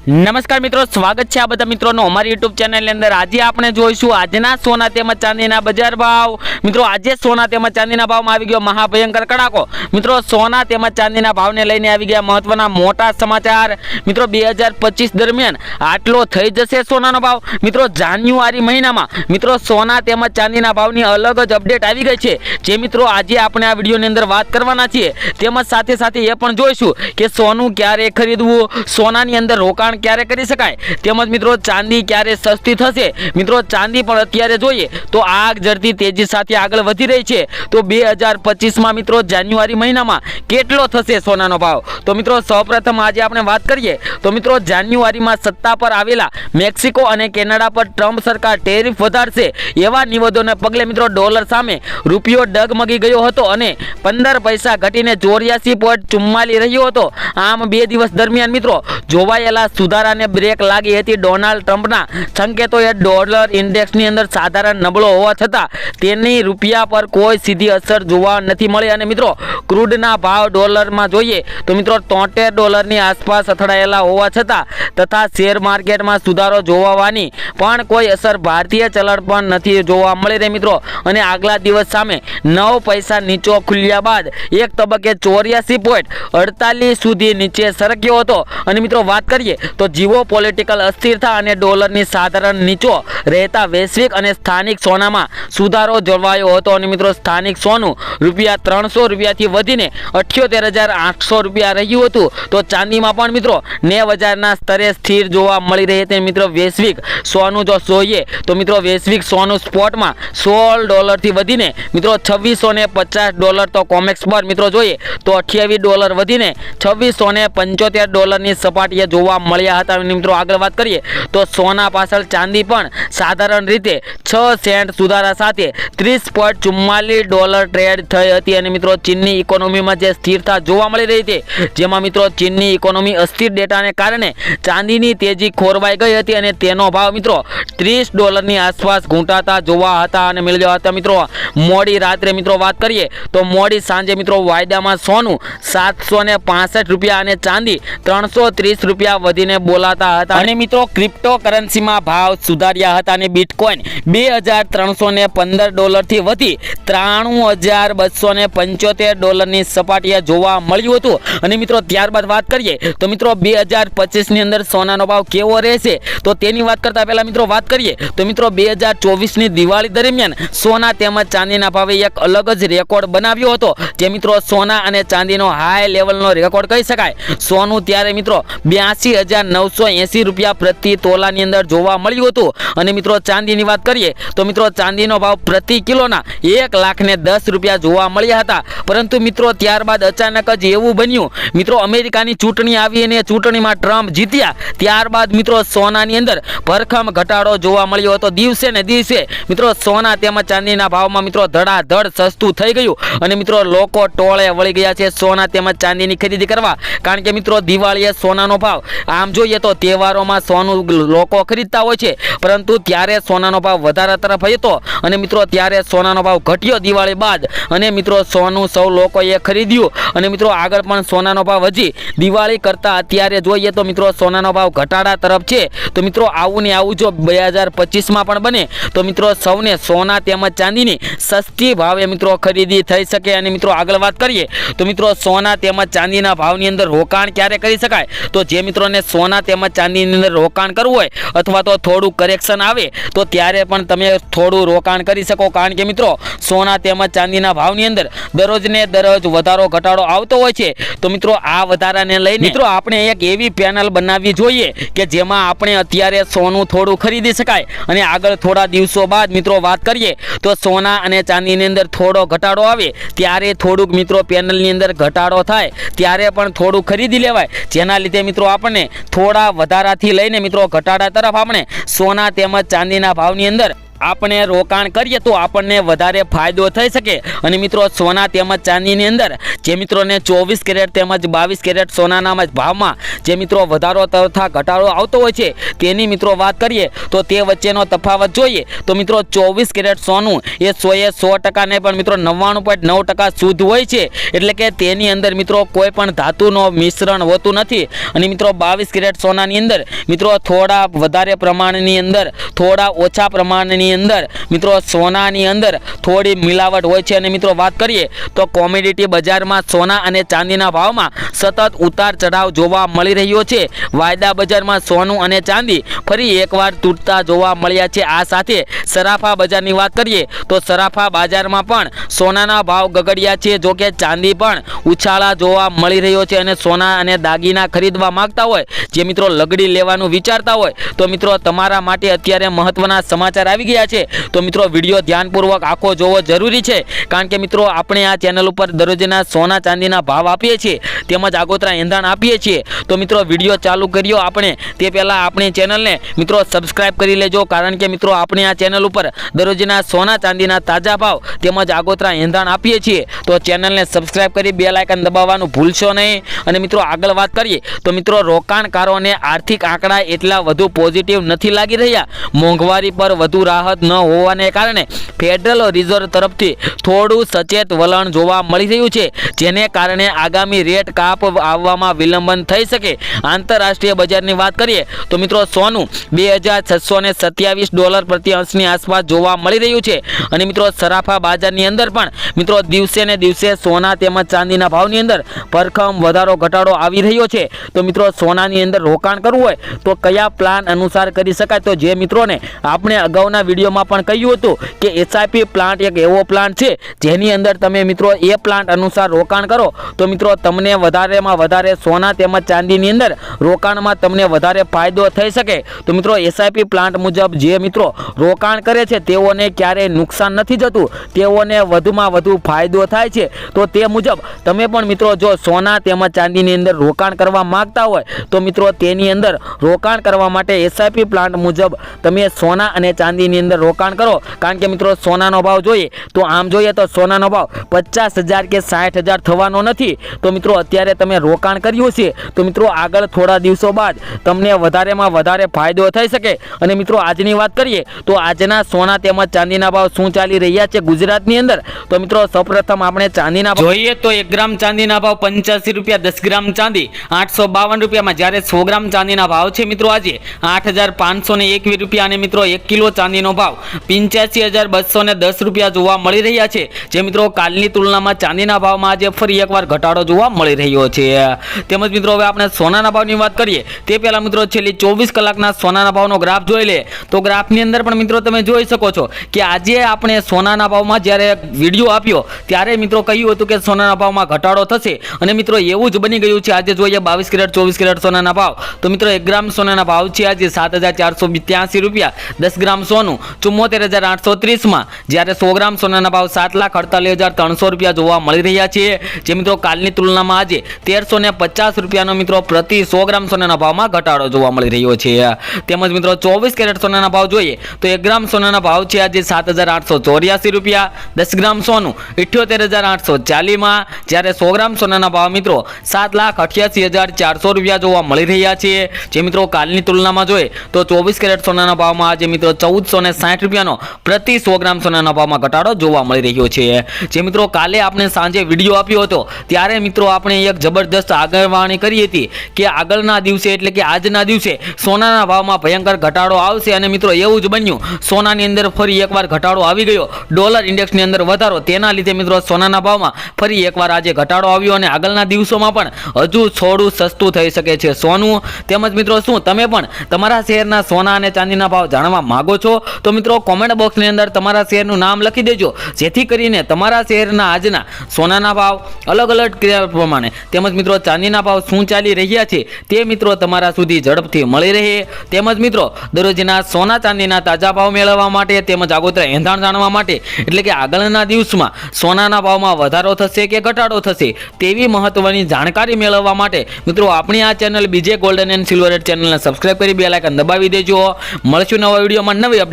નમસ્કાર મિત્રો, સ્વાગત છે આ બધા મિત્રોનો અમારી યુટ્યુબ ચેનલની અંદર। આજે આપણે જોઈશું આજના સોના તેમજ ચાંદીના બજાર ભાવ। મિત્રો આજે સોના તેમજ ચાંદીના ભાવમાં આવી ગયો મહાભયંકર કડાકો। મિત્રો સોના તેમજ ચાંદીના ભાવને લઈને આવી ગયા મહત્વના મોટા સમાચાર। મિત્રો 2025 દરમિયાન આટલો થઈ જશે સોનાનો ભાવ। મિત્રો જાન્યુઆરી મહિનામાં મિત્રો સોના તેમજ ચાંદીના ભાવની અલગ જ અપડેટ આવી ગઈ છે, જે મિત્રો આજે આપણે આ વિડીયોની અંદર વાત કરવાના છીએ। તેમજ સાથે સાથે એ પણ જોઈશું કે સોનું ક્યારે ખરીદવું, સોનાની અંદર રોકાણ ક્યારે કરી શકાય, તેમજ મિત્રો ચાંદી ક્યારે સસ્તી થશે। મિત્રો ચાંદી પણ અત્યારે જોઈએ તો આગ ઝરતી તેજી સાથે આગળ વધી રહી છે। તો 2025 મિત્રો જાન્યુઆરી મહિનામાં કેટલો થશે સોનાનો ભાવ? તો મિત્રો સૌપ્રથમ આજે આપણે વાત કરીએ તો મિત્રો જાન્યુઆરીમાં સત્તા પર આવેલા મેક્સિકો અને કેનેડા પર ટ્રમ્પ સરકાર ટેરિફ વધારશે એવા નિવેદનોને પગલે મિત્રો ડોલર સામે રૂપિયો ડગમગી ગયો હતો અને 15 પૈસા ઘટીને 84.44 રહ્યો હતો। આમ 2 દિવસ દરમિયાન મિત્રો જોવાયેલા સુધારાને બ્રેક લાગી હતી। ડોનાલ્ડ ટ્રમ્પના સંકેતોએ ડોલર ઇન્ડેક્સની અંદર સાધારણ નબળો હોવા છતાં તેની રૂપિયા પર કોઈ સીધી અસર જોવા નથી મળી। અને મિત્રો ક્રૂડના ભાવ ડોલરમાં જોઈએ તો મિત્રો $73 આસપાસ અથડાયેલા હોવા છતાં તથા શેર માર્કેટમાં સુધારો જોવાની પણ કોઈ અસર ભારતીય ચલણ પણ નથી જોવા મળી રહી મિત્રો। અને આગલા દિવસ સામે 9 પૈસા નીચો ખુલ્યા બાદ એક તબક્કે 84.48 સુધી નીચે સરક્યો હતો। અને મિત્રો વાત કરીએ તો જીવો પોલિટિકલ અસ્થિરતા અને ડોલરની સાધારણ નીચો રહેતા વૈશ્વિક અને સ્થાનિક સોનામાં સુધારો જળવાયો હતો। અને મિત્રો સ્થાનિક સોનું ₹300 થી વધીને 78,800 રહ્યું હતું। તો ચાંદીમાં પણ મિત્રો 9000ના સ્તરે સ્થિર જોવા મળી રહી હતી। મિત્રો વૈશ્વિક સોનું જો જોઈએ તો મિત્રો વૈશ્વિક સોનું સ્પોટમાં $16 થી વધીને મિત્રો $2650 તો કોમેક્સ પર મિત્રો જોઈએ તો $28 વધીને $2675 સપાટીએ જોવા મળ્યા હતા। મિત્રો આગળ વાત કરીએ તો સોના પાછળ ચાંદી પણ સાધારણ રીતે 6 સેન્ટ સુધારા સાથે $30.44 ટ્રેડ થઈ હતી। અને મિત્રો ચીનની ઇકોનોમીમાં જે સ્થિરતા જોવા મળી રહી હતી, જેમાં મિત્રો ચીનની ઇકોનોમી અસ્થિર ડેટાને કારણે ચાંદીની તેજી ખોરવાઈ ગઈ હતી અને તેનો ભાવ મિત્રો $30 આસપાસ ઘૂંટાતા જોવા હતા અને મળ્યા હતા। મિત્રો મોડી રાત્રે મિત્રો વાત કરીએ તો મોડી સાંજે મિત્રો વાયદામાં સોનું $765 અને ચાંદી $330 વધીને બોલાતા હતા। અને મિત્રો ક્રિપ્ટો કરન્સીમાં ભાવ સુધાર્યા હતા અને બિટકોઇન $2,315 થી વધી $93,275 સપાટીએ જોવા મળ્યું હતું। અને મિત્રો ત્યારબાદ વાત કરીએ તો મિત્રો 2025 ની અંદર સોનાનો ભાવ કેવો રહેશે, તો તેની વાત કરતા પહેલા મિત્રો વાત કરીએ તો મિત્રો 2024 ની દિવાળી દરમિયાન સોના તેમજ ચાંદીના ભાવે એક અલગ જ રેકોર્ડ બનાવ્યો હતો, જે મિત્રો સોના અને ચાંદીનો હાઈ લેવલનો રેકોર્ડ કહી શકાય। સોનું ત્યારે મિત્રો $82,980 પ્રતિ તોલાની અંદર જોવા મળ્યું હતું। અને મિત્રો ચાંદીની વાત કરીએ તો મિત્રો ચાંદીનો ભાવ પ્રતિ કિલોના $1,10,000 જોવા મળ્યા હતા। પરંતુ મિત્રો ત્યારબાદ અચાનક જ એવું બન્યું મિત્રો અમેરિકાની ચૂંટણી આવી અને ચૂંટણીમાં ટ્રમ્પ જીત્યા, ત્યારબાદ મિત્રો સોનાની અંદર ભરખમ ઘટાડો જોવા મળ્યો હતો। દિવસે ને દિવસે મિત્રો સોના તેમજ ચાંદીના ભાવમાં મિત્રો ધડાધડ સસ્તું થઈ ગયું અને મિત્રો લોકો ટોળે વળી ગયા છે સોના તેમજ ચાંદીની ખરીદી કરવા। કારણ કે મિત્રો દિવાળીએ સોનાનો ભાવ આમ જોઈએ તો તહેવારોમાં સોનું લોકો ખરીદતા હોય છે, પરંતુ ત્યારે સોનાનો ભાવ વધારા તરફ હતો અને મિત્રો ત્યારે સોનાનો ભાવ ઘટ્યો દિવાળી બાદ અને મિત્રો સોનું સૌ લોકોએ ખરીદ્યું। અને મિત્રો આગળ પણ સોનાનો ભાવ હજી દિવાળી કરતાં અત્યારે જોઈએ તો મિત્રો સોનાનો ભાવ ઘટાડા તરફ છે। તો મિત્રો આવું ને આવું જો 2025માં પણ બને તો મિત્રો સૌને સોના તેમજ ચાંદીની સસ્તી ભાવે મિત્રો ખરીદી થઈ શકે। અને મિત્રો આગળ વાત કરીએ તો મિત્રો સોના તેમજ ચાંદીના ભાવની અંદર રોકાણ ક્યારે કરી શકાય, તો જે મિત્રોને સોના તેમજ ચાંદીની અંદર રોકાણ કરવું હોય અથવા તો થોડું કરેક્શન આવે તો ત્યારે પણ તમે થોડું રોકાણ કરી શકો। કારણ કે મિત્રો સોના તેમજ ચાંદીના ભાવની અંદર દરરોજને દરરોજ વધારો ઘટાડો આવતો હોય છે। તો મિત્રો આ વધારાને લઈને મિત્રો આપણે એક એવી પેનલ બનાવવી જોઈએ કે જેમાં આપણે અત્યારે સોનું થોડું ખરીદી શકાય અને આગળ થોડા દિવસો બાદ મિત્રો વાત કરીએ તો સોના અને ચાંદીની અંદર થોડો ઘટાડો આવે ત્યારે થોડુંક મિત્રો પેનલની અંદર ઘટાડો થાય ત્યારે પણ થોડું ખરીદી લેવાય, જેના લીધે મિત્રો આપણને થોડા વધારાથી લઈને મિત્રો ઘટાડા તરફ આપણે સોના તેમજ ચાંદીના ભાવની અંદર આપણે રોકાણ કરીએ તો આપણને વધારે ફાયદો થઈ શકે। અને મિત્રો સોના તેમજ ચાંદીની અંદર જે મિત્રોને 24 કેરેટ તેમજ 22 કેરેટ સોનાના ભાવમાં જે મિત્રો વધારો તથા ઘટાડો આવતો હોય છે તેની મિત્રો વાત કરીએ તો તે વચ્ચેનો તફાવત જોઈએ તો મિત્રો 24 કેરેટ સોનું એ 100% નહીં પણ મિત્રો 99.9% શુદ્ધ હોય છે, એટલે કે તેની અંદર મિત્રો કોઈ પણ ધાતુનો મિશ્રણ હોતું નથી। અને મિત્રો 22 કેરેટ સોનાની અંદર મિત્રો થોડા વધારે પ્રમાણની અંદર થોડા ઓછા પ્રમાણની અંદર મિત્રો સોનાની અંદર થોડી મિલાવટ હોય છે। અને મિત્રો વાત કરીએ તો કોમોડિટી બજારમાં સોના અને ચાંદીના ભાવમાં સતત ઉતાર ચઢાવ જોવા મળી રહ્યો છે। વાયદા બજારમાં સોનું અને ચાંદી ફરી એકવાર તૂટતા જોવા મળ્યા છે। આ સાથે સરાફા બજારની વાત કરીએ તો સરાફા બજારમાં પણ સોનાના ભાવ ગગડ્યા છે, જો કે ચાંદી પણ ઉછાળા જોવા મળી રહ્યો છે। અને સોના અને દાગીના ખરીદવા માંગતા હોય જે મિત્રો લગડી લેવાનું વિચારતા હોય તો મિત્રો તમારા માટે અત્યારે મહત્વના સમાચાર આવી ગયા છે। તો મિત્રો વિડીયો ધ્યાનપૂર્વક આખો જોવો જરૂરી છે, કારણ કે મિત્રો આપણે આ ચેનલ ઉપર દરરોજના સોના ચાંદીના ભાવ આપીએ છીએ તેમજ આગોતરા એંધાણ આપીએ છીએ। તો મિત્રો વિડીયો ચાલુ કર્યો આપણે તે પહેલાં આપણી ચેનલને મિત્રો સબસ્ક્રાઇબ કરી લેજો, કારણ કે મિત્રો આપણે આ ચેનલ ઉપર દરરોજના સોના ચાંદીના તાજા ભાવ તેમજ આગોતરા એંધાણ આપીએ છીએ। તો ચેનલને સબસ્ક્રાઇબ કરી બેલ આઇકન દબાવવાનું ભૂલશો નહીં। અને મિત્રો આગળ વાત કરીએ તો મિત્રો રોકાણકારોને આર્થિક આંકડા એટલા વધુ પોઝિટિવ નથી લાગી રહ્યા। મોંઘવારી પર વધુ રાહત ન હોવાને કારણે ફેડરલ રિઝર્વ તરફથી થોડું સચેત વલણ જોવા મળી રહ્યું છે, જેને કારણે આગામી રેટ કાપ આવવામાં વિલંબન થઈ શકે। આંતરરાષ્ટ્રીય બજારની વાત કરીએ તો મિત્રો સોનું $2627 પ્રતિ અંશની આસપાસ જોવા મળી રહ્યું છે। અને મિત્રો સરાફા બજારની અંદર પણ મિત્રો દિવસે ને દિવસે સોના તેમજ ચાંદીના ભાવની અંદર ભરખમ વધારો ઘટાડો આવી રહ્યો છે। તો મિત્રો સોનાની અંદર રોકાણ કરવું હોય તો કયા પ્લાન અનુસાર કરી શકાય, તો જે મિત્રોને આપણે અગાઉના વિડીયોમાં પણ કહ્યું હતું કે એસઆઈપી પ્લાન્ટ એક એવો પ્લાન્ટ છે જેની અંદર તમે મિત્રો એ પ્લાન્ટ અનુસાર રોકાણ કરો તો મિત્રો તમને વધારેમાં વધારે સોના તેમજ ચાંદીની અંદર રોકાણમાં તમને વધારે ફાયદો થઈ શકે। તો મિત્રો એસઆઈપી પ્લાન્ટ મુજબ જે મિત્રો રોકાણ કરે છે તેઓને ક્યારેય નુકસાન નથી જતું, તેઓને વધુમાં વધુ ફાયદો થાય છે। તો તે મુજબ તમે પણ મિત્રો જો સોના તેમજ ચાંદીની અંદર રોકાણ કરવા માંગતા હોય તો મિત્રો તેની અંદર રોકાણ કરવા માટે એસઆઈપી પ્લાન્ટ મુજબ તમે સોના અને ચાંદીની અંદર રોકાણ કરો, કારણ કે મિત્રો સોનાનો ભાવ જોઈએ તો આમ જોઈએ તો સોનાનો ભાવ 50,000 કે 60,000 થવાનો નથી। તો મિત્રો અત્યારે તમે રોકાણ કર્યું છે તો મિત્રો આગળ થોડા દિવસો બાદ તમને વધારેમાં વધારે ફાયદો થઈ શકે। અને મિત્રો આજની વાત કરીએ તો આજના સોના તેમજ ચાંદીના ભાવ શું ચાલી રહ્યા છે ગુજરાતની અંદર, તો મિત્રો સૌપ્રથમ આપણે ચાંદીના ભાવ જોઈએ તો 1 ગ્રામ ચાંદીના ભાવ 85 રૂપિયા, 10 ગ્રામ ચાંદી 852 રૂપિયામાં, જ્યારે 100 ગ્રામ ચાંદીના ભાવ છે મિત્રો આજે 8,521 રૂપિયા। અને મિત્રો 1 કિલો ચાંદીનો ભાવ 85,210 રૂપિયા જોવા મળી રહ્યા છે, જે મિત્રો કાલની તુલનામાં ચાંદીના ભાવમાં આજે ફરી એકવાર ઘટાડો જોવા મળી રહ્યો છે। તેમજ મિત્રો હવે આપણે સોનાના ભાવની વાત કરીએ તે પહેલા મિત્રો છેલ્લી 24 કલાકના સોનાના ભાવનો ગ્રાફ જોઈ લે તો ગ્રાફની અંદર પણ મિત્રો તમે જોઈ શકો છો કે આજે આપણે સોનાના ભાવમાં જ્યારે વિડીયો આપ્યો ત્યારે મિત્રો કહ્યું હતું કે સોનાના ભાવમાં ઘટાડો થશે, અને મિત્રો એવું જ બની ગયું છે। આજે જોઈએ 22 કેરેટ 24 કેરેટ સોનાના ભાવ તો મિત્રો 1 ગ્રામ સોનાના ભાવ છે આજે 7,482 રૂપિયા, 10 ગ્રામ સોનું 74,830માં, જ્યારે 100 ગ્રામ સોનાના ભાવ 7,48,300 રૂપિયા જોવા મળી રહ્યા છે, જે મિત્રો કાલની તુલનામાં આજે 1,350 રૂપિયાનો મિત્રો પ્રતિ 100 ગ્રામ સોનાના ભાવમાં ઘટાડો જોવા મળી રહ્યો છે। તેમજ મિત્રો 24 કેરેટ સોનાના ભાવ જોઈએ તો 1 ગ્રામ સોનાના ભાવ છે આજે 7,884 રૂપિયા, 10 ગ્રામ સોનું 78,840માં, જ્યારે 100 ગ્રામ સોનાના ભાવ મિત્રો 7,88,400 રૂપિયા જોવા મળી રહ્યા છે, જે મિત્રો કાલની તુલનામાં જોઈએ તો 24 કેરેટ સોનાના ભાવમાં આજે મિત્રો 1,460 રૂપિયાનો પ્રતિ 100 ગ્રામ સોનાના ભાવમાં ઘટાડો જોવા મળી રહ્યો છે। જે મિત્રો કાલે આપણે સાંજે વિડીયો આપ્યો હતો ત્યારે મિત્રો આપણે એક જબરદસ્ત આગળવાણી કરી હતી કે આગળના દિવસે એટલે કે આજના દિવસે સોનાના ભાવમાં ભયંકર ઘટાડો આવશે, અને મિત્રો એવું જ બન્યું। સોનાની અંદર ફરી એકવાર ઘટાડો આવી ગયો, ડોલર ઇન્ડેક્સની અંદર વધારો, તેના લીધે મિત્રો સોનાના ભાવમાં ફરી એકવાર આજે ઘટાડો આવ્યો, અને આગળના દિવસોમાં પણ હજુ થોડું સસ્તું થઈ શકે છે સોનું। તેમજ મિત્રો શું તમે પણ તમારા શહેરના સોના અને ચાંદીના ભાવ જાણવા માંગો છો તો મિત્રો કોમેન્ટ બોક્સની અંદર તમારા શહેરનું નામ લખી દેજો, જેથી કરીને તમારા શહેરના આજના સોનાના ભાવ અલગ અલગ પ્રમાણે તેમજ મિત્રો ચાંદીના ભાવ શું ચાલી રહ્યા છે તે મિત્રો તમારા સુધી ઝડપથી મળી રહે। તેમજ મિત્રો દરરોજના સોના ચાંદીના તાજા ભાવ મેળવવા માટે તેમજ આગોતરા એંધાણ જાણવા માટે એટલે કે આગળના દિવસમાં સોનાના ભાવમાં વધારો થશે કે ઘટાડો થશે તેવી મહત્વની જાણકારી મેળવવા માટે મિત્રો આપણી આ ચેનલ બીજે ગોલ્ડન એન્ડ સિલ્વર ચેનલને સબસ્ક્રાઇબ કરી બેલ આઇકન દબાવી દેજો। મળશું નવા વિડીયોમાં નવી અપડેટ।